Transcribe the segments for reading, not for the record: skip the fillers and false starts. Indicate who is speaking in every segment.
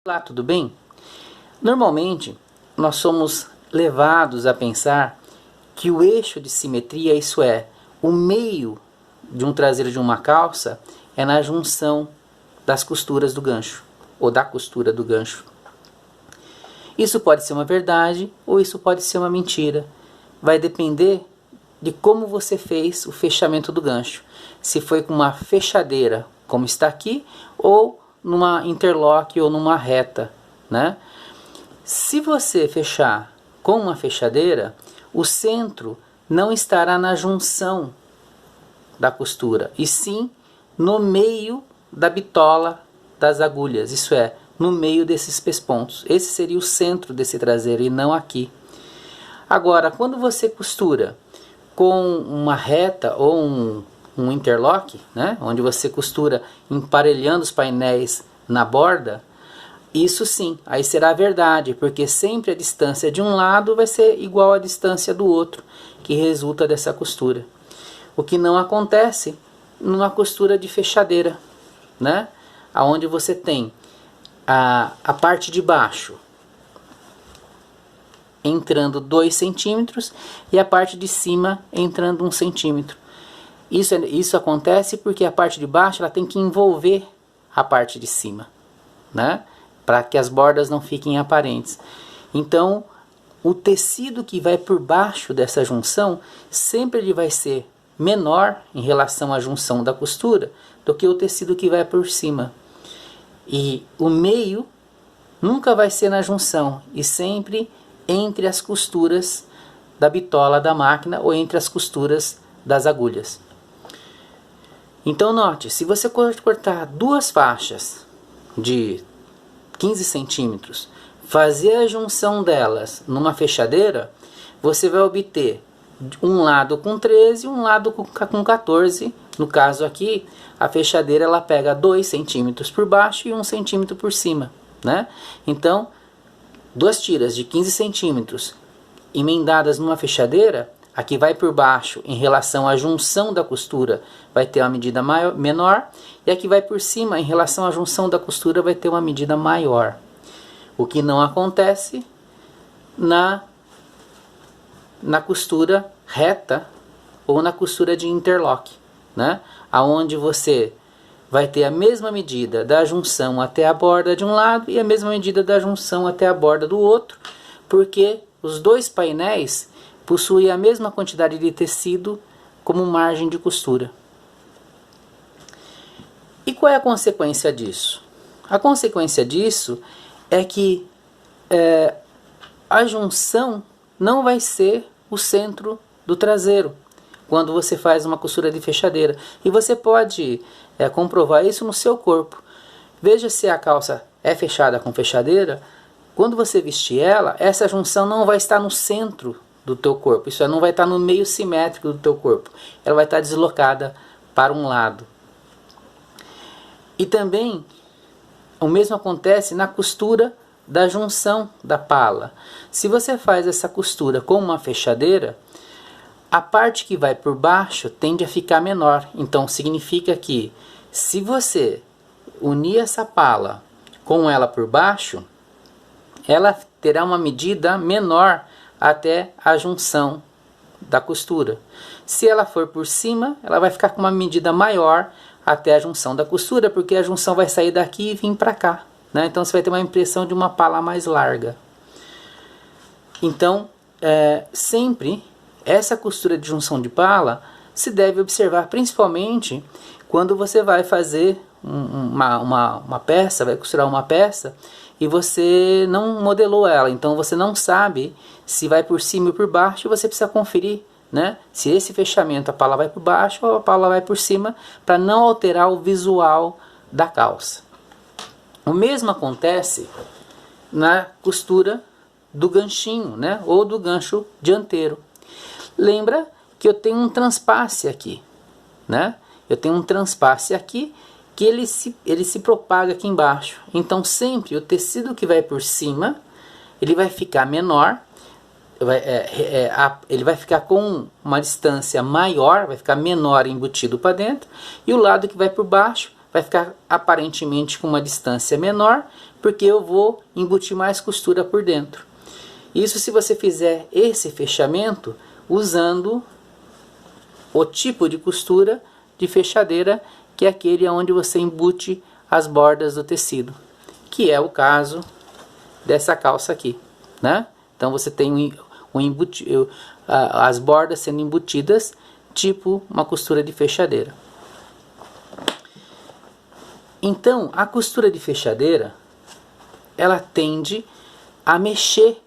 Speaker 1: Olá, tudo bem? Normalmente, nós somos levados a pensar que o eixo de simetria, isso é, o meio de um traseiro de uma calça, é na junção das costuras do gancho, ou da costura do gancho. Isso pode ser uma verdade, ou isso pode ser uma mentira. Vai depender de como você fez o fechamento do gancho. Se foi com uma fechadeira, como está aqui, ou numa interlock ou numa reta, né? Se você fechar com uma fechadeira, o centro não estará na junção da costura, e sim no meio da bitola das agulhas, isso é, no meio desses pespontos. Esse seria o centro desse traseiro e não aqui. Agora, quando você costura com uma reta ou um interlock, né, onde você costura emparelhando os painéis na borda, isso sim, aí será verdade, porque sempre a distância de um lado vai ser igual à distância do outro, que resulta dessa costura. O que não acontece numa costura de fechadeira, né, onde você tem a parte de baixo entrando 2 centímetros e a parte de cima entrando 1 centímetro. Isso acontece porque a parte de baixo ela tem que envolver a parte de cima, né? Para que as bordas não fiquem aparentes. Então, o tecido que vai por baixo dessa junção, sempre ele vai ser menor em relação à junção da costura do que o tecido que vai por cima. E o meio nunca vai ser na junção, e sempre entre as costuras da bitola da máquina ou entre as costuras das agulhas. Então note, se você cortar 2 faixas de 15 centímetros, fazer a junção delas numa fechadeira, você vai obter um lado com 13 e um lado com 14. No caso aqui, a fechadeira ela pega 2 centímetros por baixo e 1 centímetro por cima, né? Então, 2 tiras de 15 centímetros emendadas numa fechadeira, aqui vai por baixo em relação à junção da costura vai ter uma medida menor, e aqui vai por cima em relação à junção da costura vai ter uma medida maior. O que não acontece na costura reta ou na costura de interlock, né? Aonde você vai ter a mesma medida da junção até a borda de um lado e a mesma medida da junção até a borda do outro, porque os 2 painéis possuem a mesma quantidade de tecido como margem de costura. E qual é a consequência disso? A consequência disso é que a junção não vai ser o centro do traseiro quando você faz uma costura de fechadeira. E você pode comprovar isso no seu corpo. Veja se a calça é fechada com fechadeira. Quando você vestir ela, essa junção não vai estar no centro do teu corpo. Isso não vai estar no meio simétrico do teu corpo. Ela vai estar deslocada para um lado. E também o mesmo acontece na costura da junção da pala. Se você faz essa costura com uma fechadeira, a parte que vai por baixo tende a ficar menor. Então significa que se você unir essa pala com ela por baixo, ela terá uma medida menor até a junção da costura. Se ela for por cima, ela vai ficar com uma medida maior até a junção da costura, porque a junção vai sair daqui e vir para cá, né? Então você vai ter uma impressão de uma pala mais larga. Então, sempre essa costura de junção de pala se deve observar principalmente quando você vai fazer uma peça, vai costurar uma peça e você não modelou ela, então você não sabe se vai por cima ou por baixo, e você precisa conferir, né, se esse fechamento a pala vai por baixo ou a pala vai por cima, para não alterar o visual da calça. O mesmo acontece na costura do ganchinho, né, ou do gancho dianteiro. Lembra que eu tenho um transpasse aqui, né? Eu tenho um transpasse aqui que ele se propaga aqui embaixo. Então sempre o tecido que vai por cima, ele vai ficar menor, ele vai ficar com uma distância maior, vai ficar menor embutido para dentro, e o lado que vai por baixo vai ficar aparentemente com uma distância menor, porque eu vou embutir mais costura por dentro. Isso se você fizer esse fechamento usando o tipo de costura de fechadeira, que é aquele onde você embute as bordas do tecido, que é o caso dessa calça aqui, né? Então você tem as bordas sendo embutidas, tipo uma costura de fechadeira. Então, a costura de fechadeira, ela tende a mexer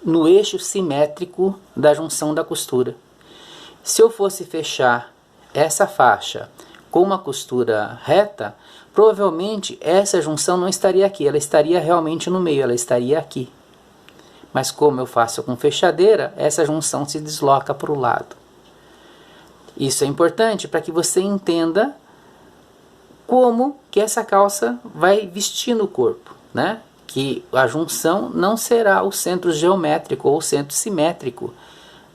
Speaker 1: no eixo simétrico da junção da costura. Se eu fosse fechar essa faixa com uma costura reta, provavelmente essa junção não estaria aqui, ela estaria realmente no meio, ela estaria aqui. Mas como eu faço com fechadeira, essa junção se desloca para o lado. Isso é importante para que você entenda como que essa calça vai vestir no corpo, né? Que a junção não será o centro geométrico ou o centro simétrico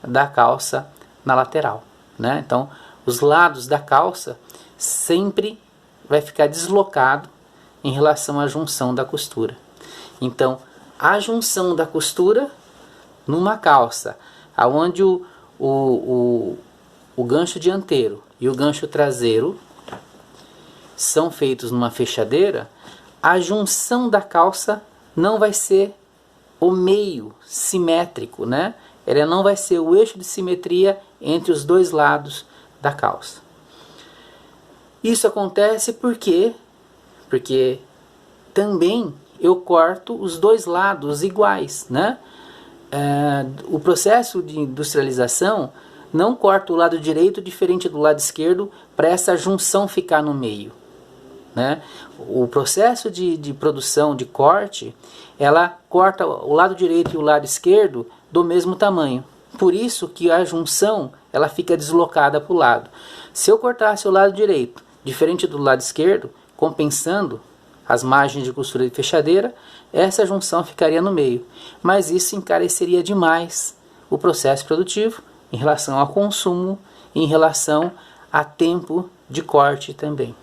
Speaker 1: da calça na lateral, né? Então, os lados da calça sempre vai ficar deslocado em relação à junção da costura. Então, a junção da costura numa calça, aonde o gancho dianteiro e o gancho traseiro são feitos numa fechadeira, a junção da calça não vai ser o meio simétrico, né? Ela não vai ser o eixo de simetria entre os dois lados da calça. Isso acontece porque também eu corto os dois lados iguais, né? O processo de industrialização não corta o lado direito diferente do lado esquerdo para essa junção ficar no meio, né? O processo de produção, de corte, ela corta o lado direito e o lado esquerdo do mesmo tamanho. Por isso que a junção ela fica deslocada para o lado. Se eu cortasse o lado direito diferente do lado esquerdo, compensando as margens de costura de fechadeira, essa junção ficaria no meio. Mas isso encareceria demais o processo produtivo em relação ao consumo, em relação a tempo de corte também.